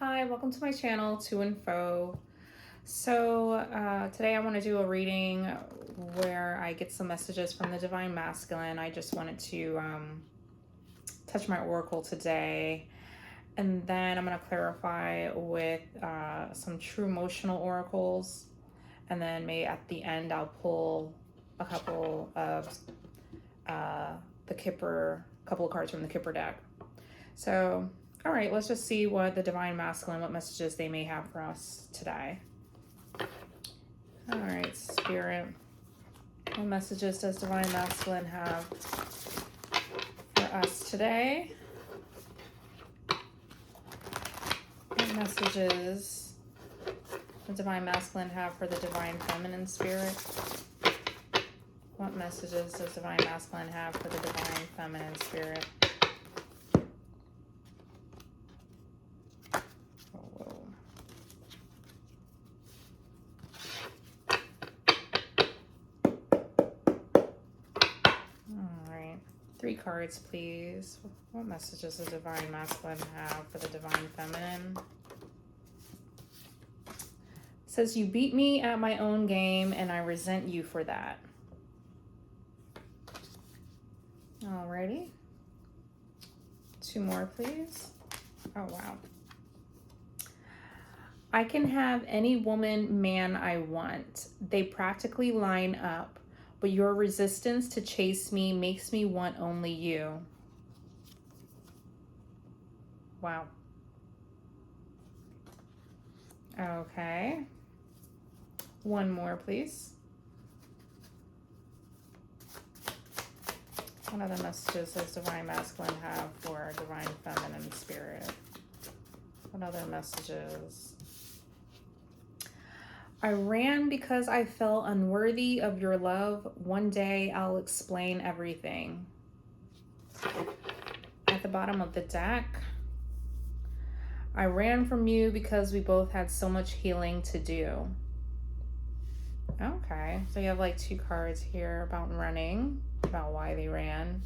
Hi, welcome to my channel, To and Fro. Today I want to do a reading where I get some messages from the Divine Masculine. I just wanted to touch my oracle today, and then I'm going to clarify with some true emotional oracles, and then maybe at the end I'll pull a couple of couple of cards from the Kipper deck. So, all right, let's just see what the Divine Masculine, what messages they may have for us today. All right, Spirit, what messages does Divine Masculine have for us today? What messages does Divine Masculine have for the Divine Feminine Spirit? What messages does Divine Masculine have for the Divine Feminine Spirit? Three cards, please. What messages does Divine Masculine have for the Divine Feminine? It says, you beat me at my own game and I resent you for that. Alrighty. Two more, please. Oh, wow. I can have any woman, man I want. They practically line up. But your resistance to chase me makes me want only you. Wow. Okay. One more, please. What other messages does Divine Masculine have for Divine Feminine Spirit? What other messages? I ran because I felt unworthy of your love. One day I'll explain everything. At the bottom of the deck, I ran from you because we both had so much healing to do. Okay, so you have like two cards here about running, about why they ran.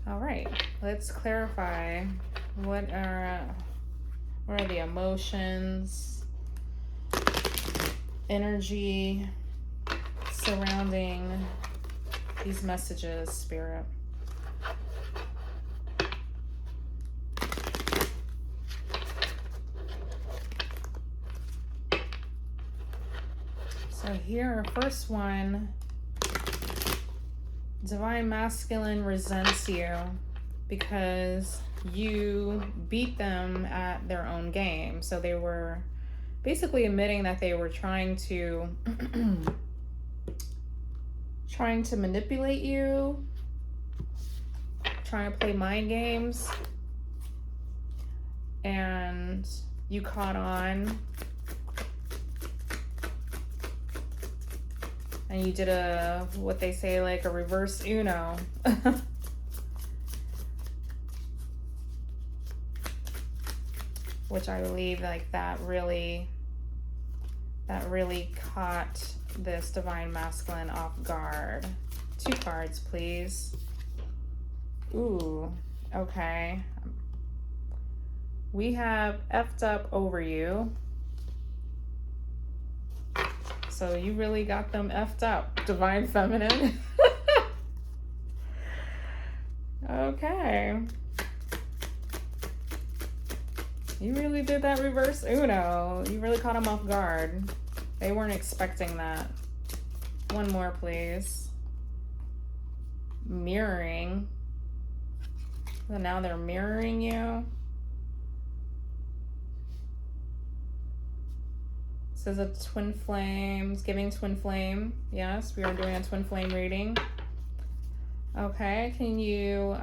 All right, let's clarify what are the emotions, energy surrounding these messages, Spirit? So here, first one, Divine Masculine resents you because you beat them at their own game. So they were basically admitting that they were trying to manipulate you, trying to play mind games, and you caught on and you did what they say, like a reverse Uno. Which I believe like that really caught this Divine Masculine off guard. Two cards, please. Ooh, okay. We have effed up over you. So you really got them effed up, Divine Feminine. Okay. You really did that reverse Uno. You really caught them off guard. They weren't expecting that. One more, please. Mirroring. So now they're mirroring you. This is a twin flames, giving twin flame. Yes, we are doing a twin flame reading. Okay, can you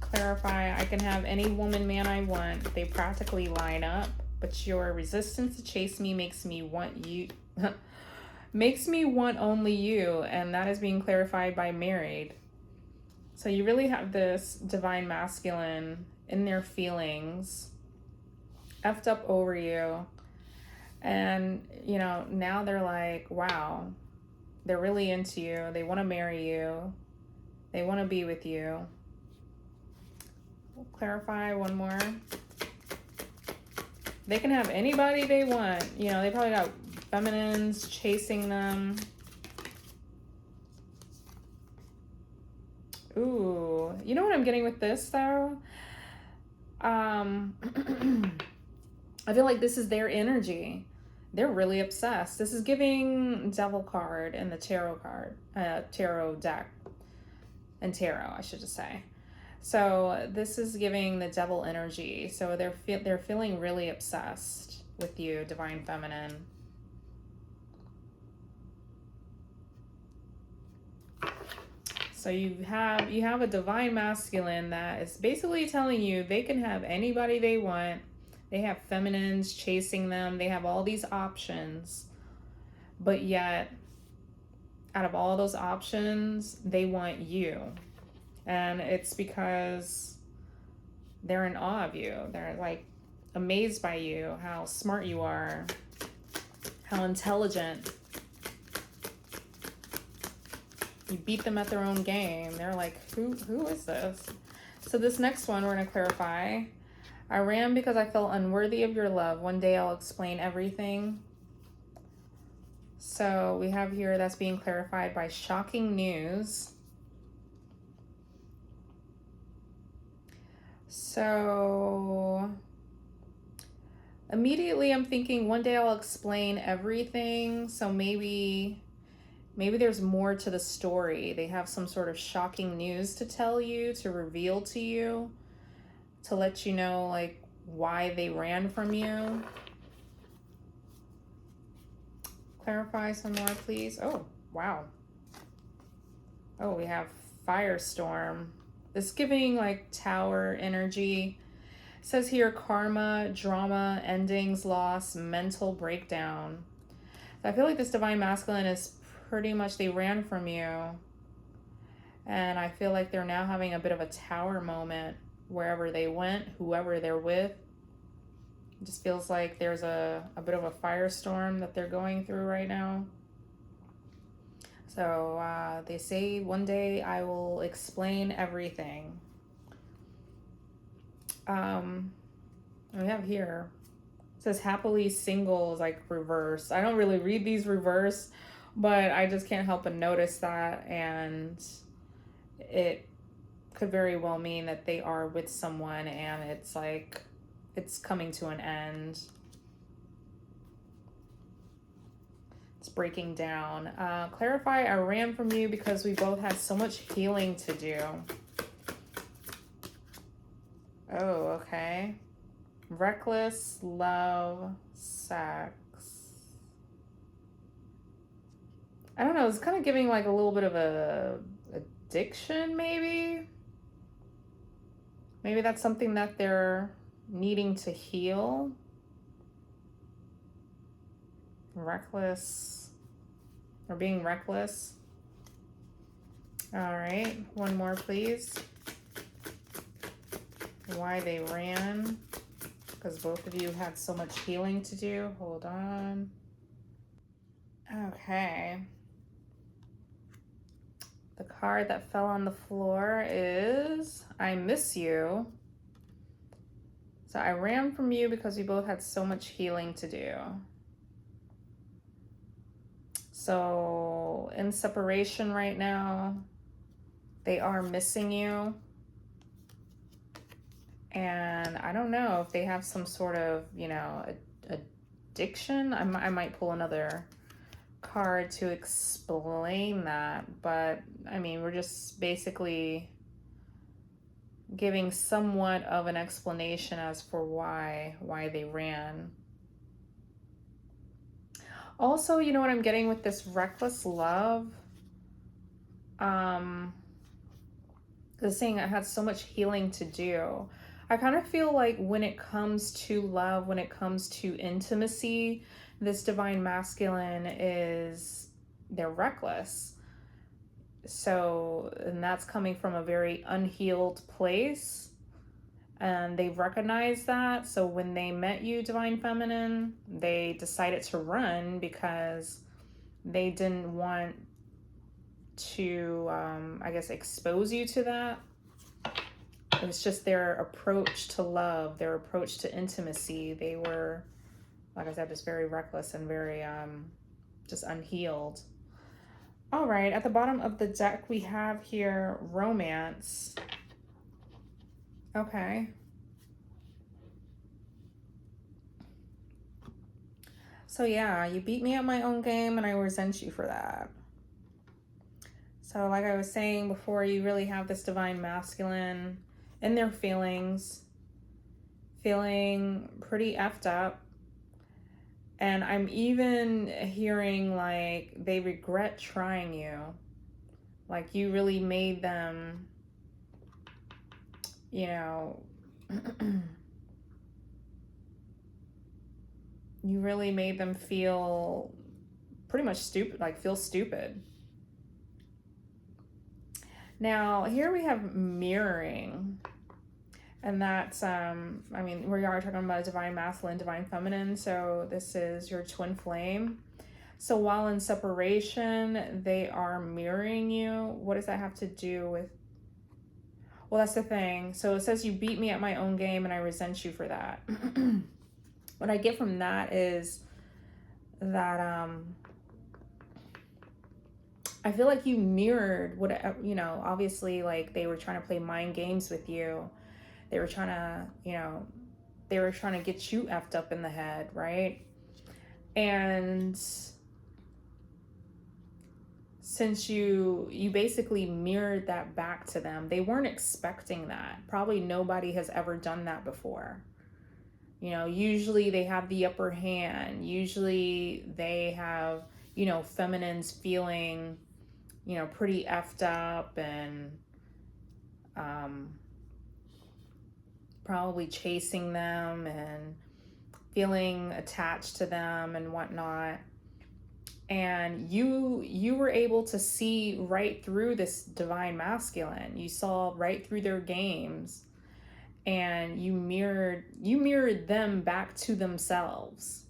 clarify? I can have any woman, man I want. They practically line up, but your resistance to chase me makes me want you. Makes me want only you, and that is being clarified by married. So you really have this Divine Masculine in their feelings, effed up over you, and you know, now they're like, wow, they're really into you. They want to marry you. They want to be with you. Clarify one more. They can have anybody they want. You know, they probably got feminines chasing them. Ooh, you know what I'm getting with this though? I feel like this is their energy. They're really obsessed. This is giving Devil card and the tarot card, tarot deck, and tarot, I should just say. So this is giving the Devil energy. So they're feeling really obsessed with you, Divine Feminine. So you have a Divine Masculine that is basically telling you they can have anybody they want. They have feminines chasing them. They have all these options. But yet, out of all those options, they want you. And it's because they're in awe of you. They're like amazed by you, how smart you are, how intelligent. You beat them at their own game. They're like, who is this? So this next one, we're going to clarify. I ran because I felt unworthy of your love. One day I'll explain everything. So we have here that's being clarified by shocking news. So immediately I'm thinking one day I'll explain everything. So maybe there's more to the story. They have some sort of shocking news to tell you, to reveal to you, to let you know like why they ran from you. Clarify some more, please. Oh, wow. Oh, we have Firestorm. This is giving like Tower energy. It says here karma, drama, endings, loss, mental breakdown. So I feel like this Divine Masculine is pretty much, they ran from you. And I feel like they're now having a bit of a Tower moment wherever they went, whoever they're with. It just feels like there's a bit of a firestorm that they're going through right now. So they say one day I will explain everything. We have here, it says happily single is like reverse. I don't really read these reverse, but I just can't help but notice that, and it could very well mean that they are with someone and it's like it's coming to an end. It's breaking down. Clarify, I ran from you because we both had so much healing to do. Oh, okay. Reckless love, sex. I don't know, it's kind of giving like a little bit of a addiction, maybe. Maybe that's something that they're needing to heal. Reckless, or being reckless. All right, one more, please. Why they ran, because both of you had so much healing to do. Hold on. Okay. The card that fell on the floor is I miss you. So I ran from you because we both had so much healing to do. So in separation right now, they are missing you. And I don't know if they have some sort of, you know, addiction. I might pull another card to explain that. But I mean, we're just basically giving somewhat of an explanation as for why they ran. Also, you know what I'm getting with this reckless love? This saying I had so much healing to do. I kind of feel like when it comes to love, when it comes to intimacy, this Divine Masculine they're reckless. So, and that's coming from a very unhealed place. And they recognize that. So when they met you, Divine Feminine, they decided to run because they didn't want to, I guess, expose you to that. It was just their approach to love, their approach to intimacy. They were, like I said, just very reckless and very just unhealed. All right, at the bottom of the deck, we have here romance. Okay. So yeah, you beat me at my own game and I resent you for that. So like I was saying before, you really have this divine masculine in their feelings, feeling pretty effed up. And I'm even hearing like they regret trying you. Like you really made them, you know, you really made them feel pretty much stupid, like feel stupid. Now, here we have mirroring. And that's, I mean, we are talking about divine masculine, divine feminine. So this is your twin flame. So while in separation, they are mirroring you. What does that have to do with? Well, that's the thing. So it says you beat me at my own game and I resent you for that. What I get from that is that, I feel like you mirrored what, you know, obviously like they were trying to play mind games with you. They were trying to, you know, they were trying to get you effed up in the head, right? And since you basically mirrored that back to them, they weren't expecting that. Probably nobody has ever done that before. You know, usually they have the upper hand. Usually they have, you know, feminines feeling, you know, pretty effed up and probably chasing them and feeling attached to them and whatnot. And you were able to see right through this divine masculine. You saw right through their games, and you mirrored them back to themselves.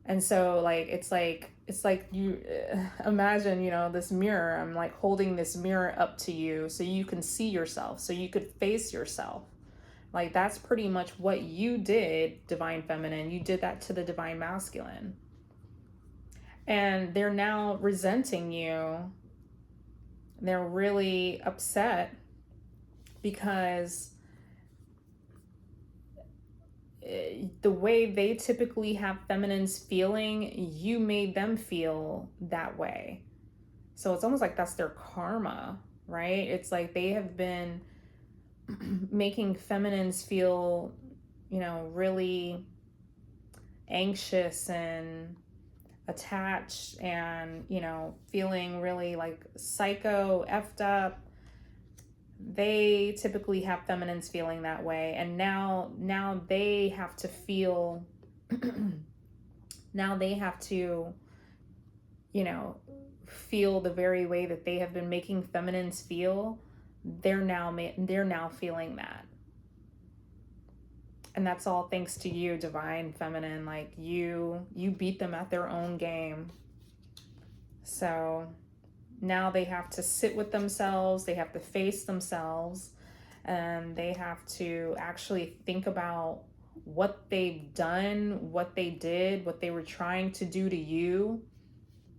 And so like it's like you imagine, you know, this mirror. I'm like holding this mirror up to you so you can see yourself, so you could face yourself. Like that's pretty much what you did, divine feminine. You did that to the divine masculine. And they're now resenting you. They're really upset because the way they typically have feminines feeling, you made them feel that way. So it's almost like that's their karma, right? It's like they have been making feminines feel, you know, really anxious and attached and, you know, feeling really like psycho, effed up. They typically have feminines feeling that way, and now they have to feel now they have to, you know, feel the very way that they have been making feminines feel. They're now feeling that. And that's all thanks to you, divine feminine. Like you beat them at their own game. So now they have to sit with themselves, they have to face themselves, and they have to actually think about what they've done, what they did, what they were trying to do to you.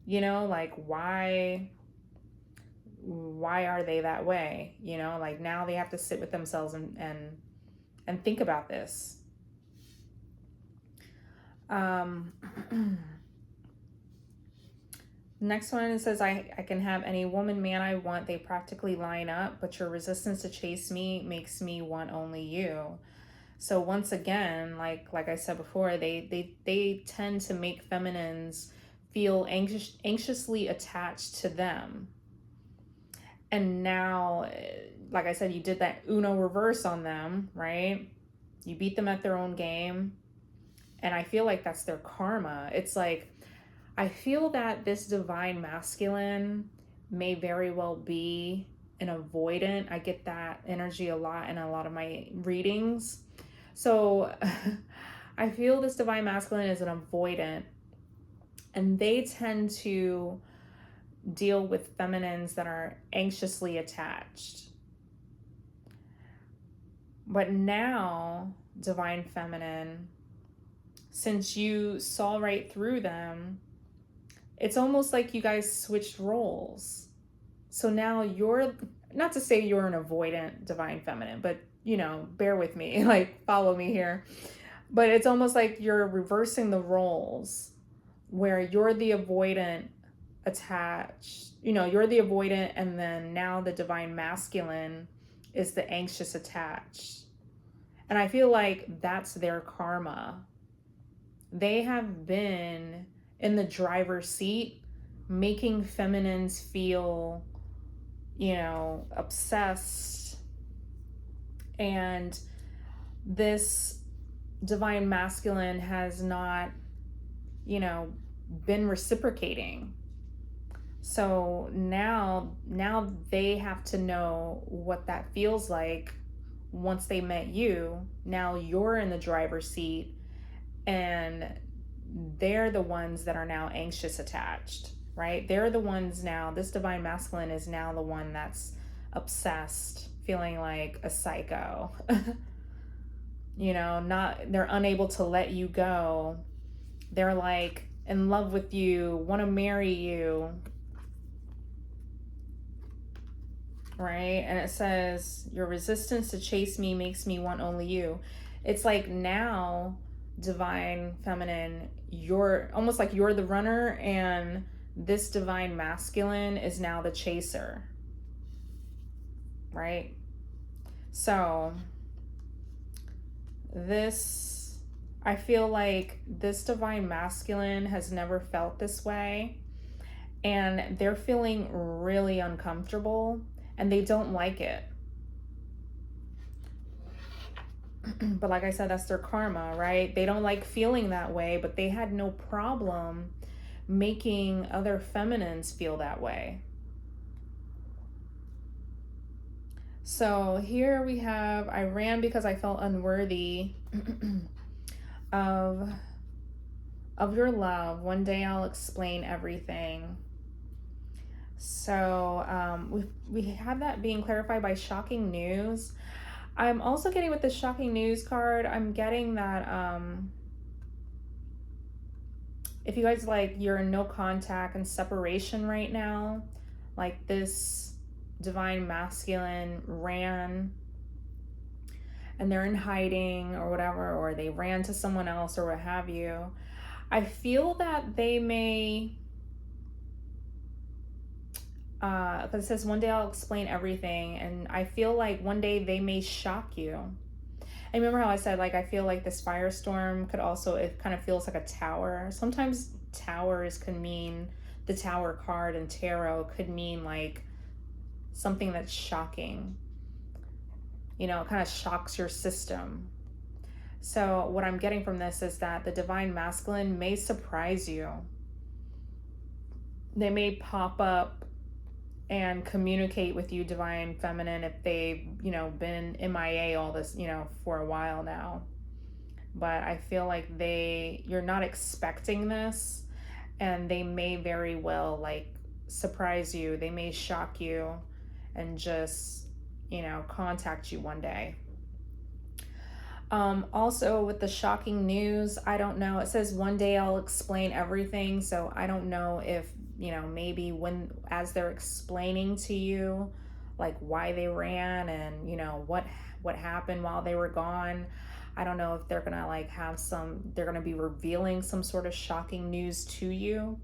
You know, like why are they that way? You know, like now they have to sit with themselves and think about this. Next one, it says, I can have any woman, man I want. They practically line up, but your resistance to chase me makes me want only you. So once again, like I said before, they tend to make feminines feel anxiously attached to them. And now, like I said, you did that Uno reverse on them, right? You beat them at their own game. And I feel like that's their karma. It's like, I feel that this divine masculine may very well be an avoidant. I get that energy a lot in a lot of my readings. So I feel this divine masculine is an avoidant, and they tend to deal with feminines that are anxiously attached. But now, Divine Feminine, since you saw right through them, it's almost like you guys switched roles. So now you're, not to say you're an avoidant Divine Feminine, but bear with me, like follow me here. But it's almost like you're reversing the roles where you're the avoidant attached, you're the avoidant, and then now the Divine Masculine is the anxious attached. And I feel like that's their karma. They have been in the driver's seat, making feminines feel, obsessed. And this Divine Masculine has not, been reciprocating. So now they have to know what that feels like once they met you. Now you're in the driver's seat, and they're the ones that are now anxious attached, right? They're the ones now, this Divine Masculine is now the one that's obsessed, feeling like a psycho. They're unable to let you go. They're like in love with you, want to marry you, right? And it says, your resistance to chase me makes me want only you. It's like now, Divine Feminine, you're almost like you're the runner, and this Divine Masculine is now the chaser, right? So I feel like this Divine Masculine has never felt this way, and they're feeling really uncomfortable, and they don't like it. But like I said, that's their karma, right? They don't like feeling that way, but they had no problem making other feminines feel that way. So here we have, I ran because I felt unworthy of your love. One day I'll explain everything. So we have that being clarified by shocking news. I'm also getting with the shocking news card, I'm getting that if you guys you're in no contact and separation right now, like this Divine Masculine ran and they're in hiding or whatever, or they ran to someone else or what have you, I feel that they may, because it says one day I'll explain everything, and I feel like one day they may shock you. And remember how I said, I feel like this firestorm could also, it kind of feels like a tower. Sometimes towers can mean, the Tower card in tarot could mean something that's shocking. It kind of shocks your system. So what I'm getting from this is that the Divine Masculine may surprise you. They may pop up and communicate with you, Divine Feminine, if they've, been MIA all this, for a while now. But I feel like you're not expecting this, and they may very well surprise you. They may shock you and just, contact you one day. Also with the shocking news, I don't know, it says one day I'll explain everything. So I don't know if, maybe as they're explaining to you, why they ran and, what happened while they were gone, I don't know if they're gonna they're gonna be revealing some sort of shocking news to you.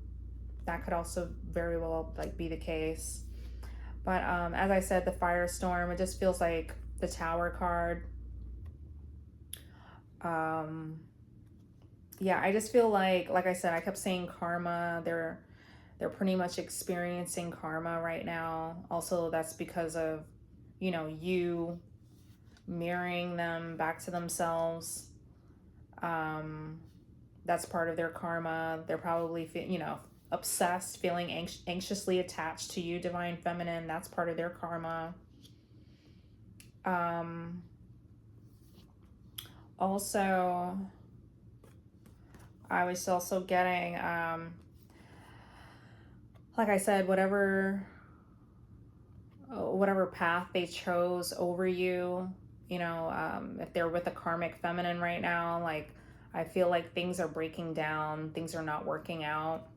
That could also very well be the case. But as I said, the firestorm, it just feels like the Tower card. Yeah, I just feel like I said, I kept saying karma. They're pretty much experiencing karma right now. Also, that's because of, you mirroring them back to themselves. That's part of their karma. They're probably, obsessed, feeling anxiously attached to you, Divine Feminine. That's part of their karma. Also, I was also getting, like I said, whatever path they chose over you, you know, if they're with a karmic feminine right now, like, I feel like things are breaking down, things are not working out.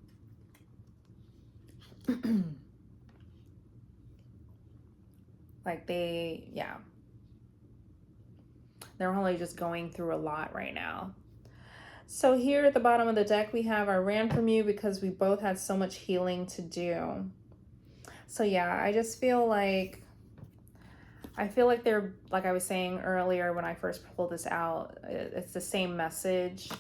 Like they're only just going through a lot right now. So here at the bottom of the deck, we have I ran from you because we both had so much healing to do. So yeah, I just feel like, they're, like I was saying earlier when I first pulled this out, it's the same message.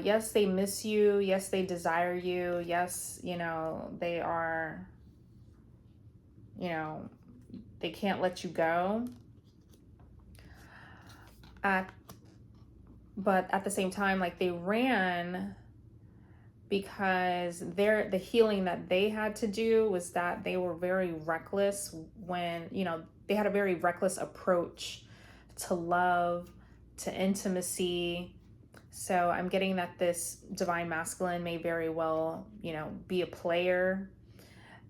Yes, they miss you. Yes, they desire you. Yes, you know, they are, you know, they can't let you go. But at the same time, like, they ran because the healing that they had to do was that they were very reckless when, you know, they had a very reckless approach to love, to intimacy. So I'm getting that this divine masculine may very well, you know, be a player.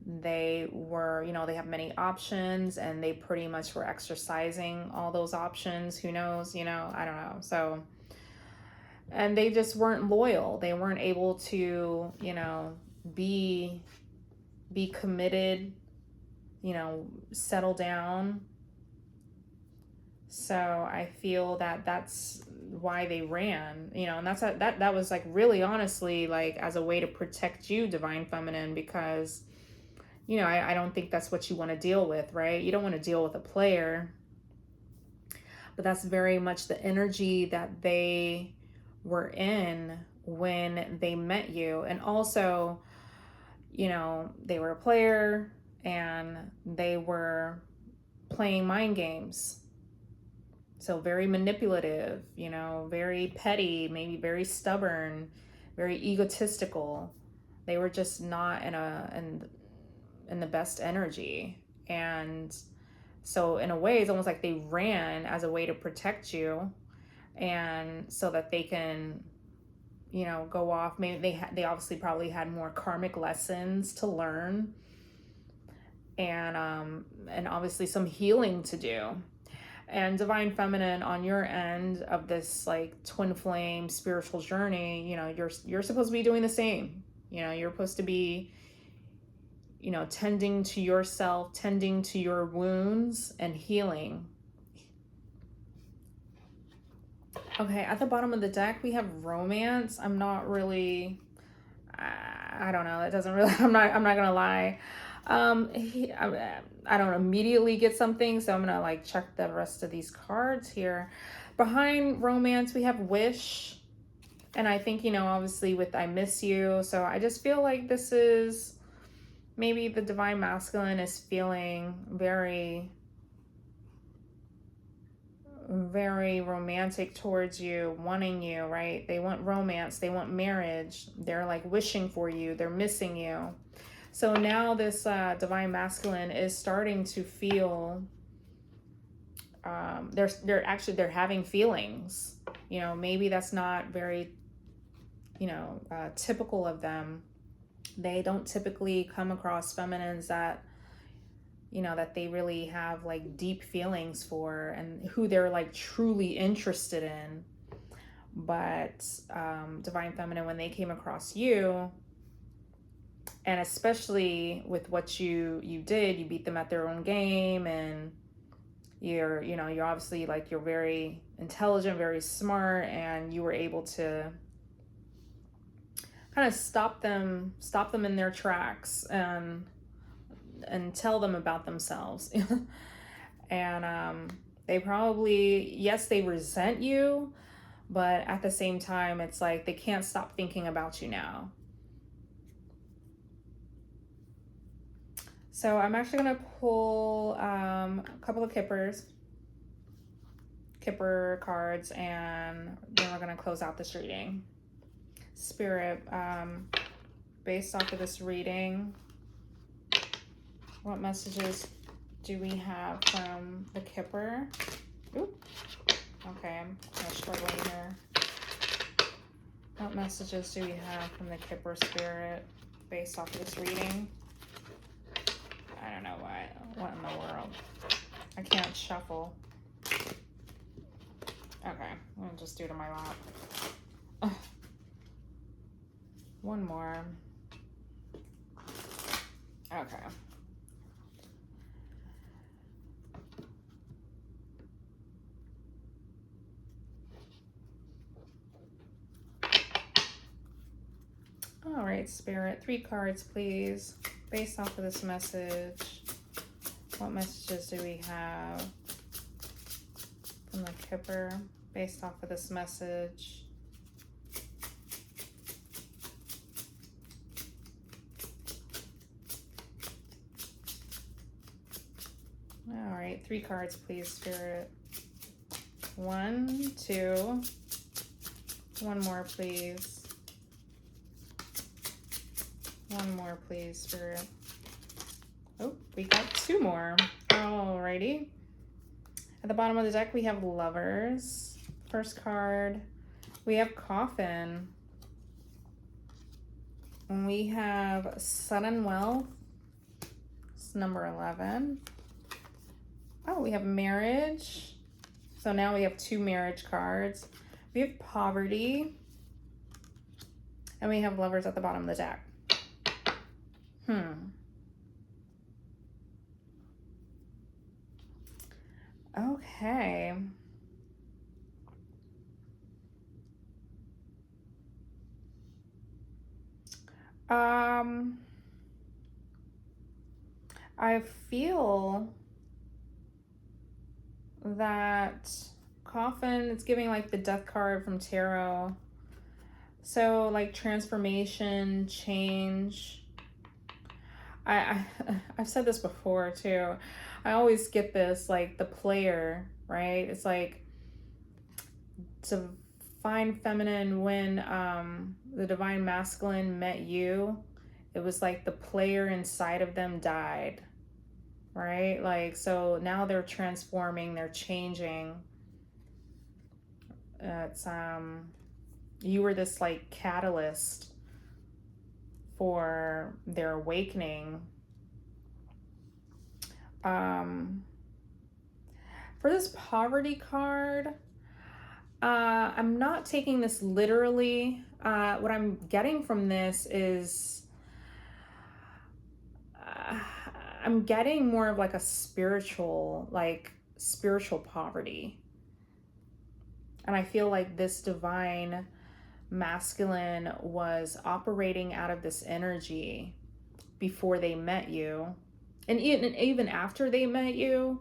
They were, you know, they have many options and they pretty much were exercising all those options. Who knows, you know, I don't know. So, and they just weren't loyal. They weren't able to, you know, be committed, you know, settle down. So I feel that that's why they ran, you know, and that was like really honestly like as a way to protect you, divine feminine, because, you know, I don't think that's what you want to deal with, right? You don't want to deal with a player, but that's very much the energy that they were in when they met you. And also, you know, they were a player and they were playing mind games. So very manipulative, you know, very petty, maybe very stubborn, very egotistical. They were just not in the best energy. And so in a way, it's almost like they ran as a way to protect you, and so that they can, you know, go off. Maybe they obviously probably had more karmic lessons to learn, and obviously some healing to do. And divine feminine, on your end of this like twin flame spiritual journey, you know, you're supposed to be doing the same. You know, you're supposed to be, you know, tending to yourself, tending to your wounds and healing. Okay, at the bottom of the deck, we have romance. I'm not really, I don't know. It doesn't really, I'm not gonna lie. I don't immediately get something, so I'm gonna like check the rest of these cards here. Behind romance, we have wish. And I think, you know, obviously with I miss you. So I just feel like this is maybe the divine masculine is feeling very, very romantic towards you, wanting you, right? They want romance, they want marriage. They're like wishing for you, they're missing you. So now this divine masculine is starting to feel, they're having feelings. You know, maybe that's not very, you know, typical of them. They don't typically come across feminines that, you know, that they really have like deep feelings for and who they're like truly interested in. But divine feminine, when they came across you, and especially with what you did, you beat them at their own game, and you're obviously like, you're very intelligent, very smart, and you were able to kind of stop them in their tracks and tell them about themselves. And they probably, yes, they resent you, but at the same time, it's like they can't stop thinking about you now. So I'm actually going to pull a couple of Kipper cards, and then we're going to close out this reading. Spirit, based off of this reading, what messages do we have from the Kipper? Oop. Okay, I'm kind of struggling here. What messages do we have from the Kipper Spirit based off of this reading? I don't know what in the world. I can't shuffle. Okay, I'm gonna just do it in my lap. Ugh. One more. Okay. All right, Spirit, 3 cards, please. Based off of this message, what messages do we have from the Kipper based off of this message? All right, 3 cards, please, Spirit. 1, 2. One more, please. One more, please, Spirit. Oh, we got 2 more. Alrighty. At the bottom of the deck, we have Lovers. First card, we have Coffin. And we have Sudden Wealth. It's number 11. Oh, we have Marriage. So now we have 2 marriage cards. We have Poverty. And we have Lovers at the bottom of the deck. Okay. I feel that Coffin, it's giving like the Death card from Tarot. So like transformation, change. I've said this before too. I always get this, like the player, right? It's like divine feminine when the divine masculine met you. It was like the player inside of them died, right? Like, so now they're transforming, they're changing. It's you were this like catalyst for their awakening. For this Poverty card, I'm not taking this literally. What I'm getting from this is I'm getting more of like a spiritual poverty. And I feel like this divine masculine was operating out of this energy before they met you, and even after they met you.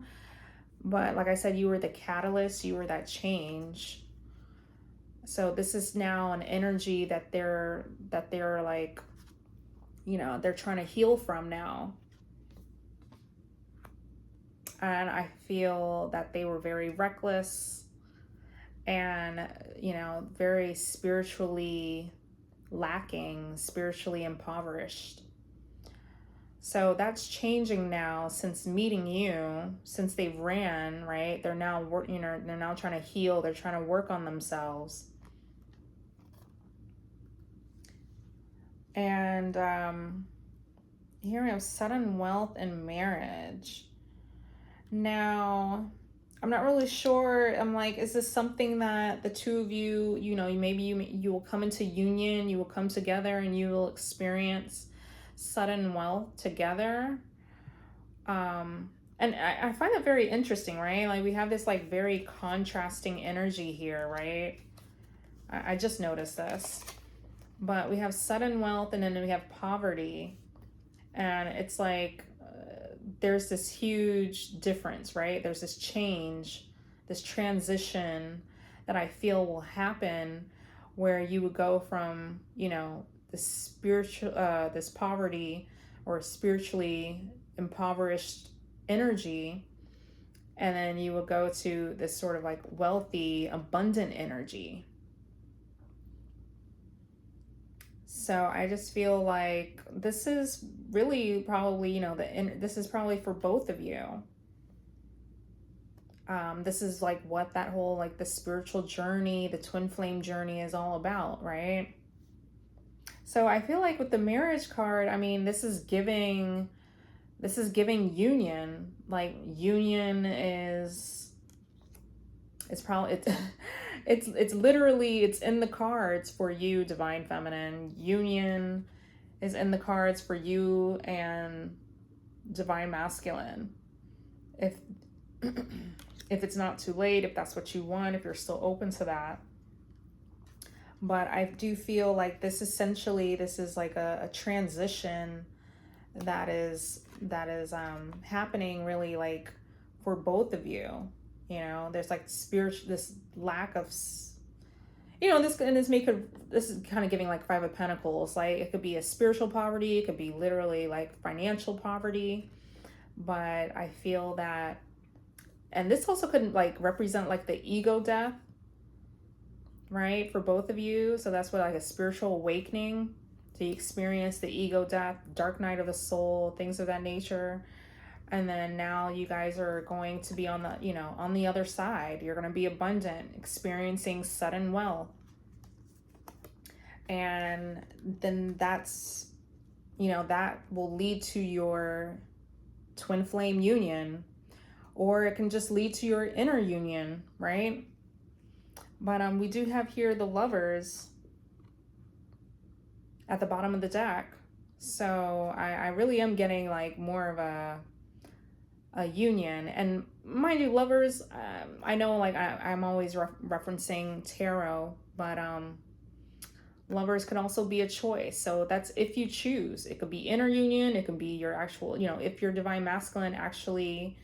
But like I said, you were the catalyst, you were that change. So this is now an energy that they're like, you know, they're trying to heal from now. And I feel that they were very reckless and, you know, very spiritually lacking, spiritually impoverished. So that's changing now since meeting you, since they've ran, right? They're now, you know, they're now trying to heal. They're trying to work on themselves. And here we have Sudden Wealth and Marriage. Now, I'm not really sure. I'm like, is this something that the two of you, you know, maybe you will come into union, you will come together and you will experience sudden wealth together. And I find that very interesting, right? Like we have this like very contrasting energy here, right? I just noticed this. But we have sudden wealth and then we have poverty. And it's like, there's this huge difference, right? There's this change, this transition that I feel will happen where you would go from, you know, this spiritual, this poverty or spiritually impoverished energy, and then you will go to this sort of like wealthy, abundant energy. So I just feel like this is really probably, you know, this is probably for both of you. This is like what that whole like the spiritual journey, the twin flame journey is all about, right? So I feel like with the Marriage card, I mean, this is giving union. Like union is, It's probably it's literally, it's in the cards for you, divine feminine. Union is in the cards for you and divine masculine. If if it's not too late, if that's what you want, if you're still open to that. But I do feel like this is like a transition that is happening really, like, for both of you. You know, there's like this lack of, you know, this is kind of giving like Five of Pentacles. Like, it could be a spiritual poverty, it could be literally like financial poverty. But I feel that, and this also could like represent like the ego death, right, for both of you. So that's what, like, a spiritual awakening. So you experience the ego death, dark night of the soul, things of that nature. And then now you guys are going to be on the, you know, on the other side. You're going to be abundant, experiencing sudden wealth. And then that's, you know, that will lead to your twin flame union, or it can just lead to your inner union, right? But we do have here the Lovers at the bottom of the deck. So I really am getting like more of a union. And mind you, Lovers, I know like I'm always referencing tarot, but Lovers can also be a choice. So that's if you choose. It could be inner union, it could be your actual, you know, if your divine masculine actually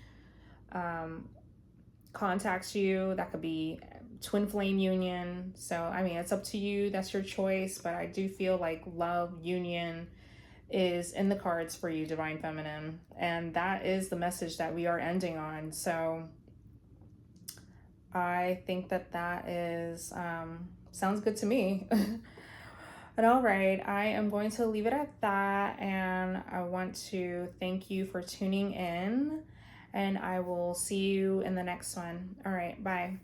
contacts you, that could be twin flame union. So I mean, it's up to you, that's your choice. But I do feel like love union is in the cards for you, divine feminine, and that is the message that we are ending on. So I think that is sounds good to me. But all right, I am going to leave it at that, and I want to thank you for tuning in, and I will see you in the next one. All right, bye.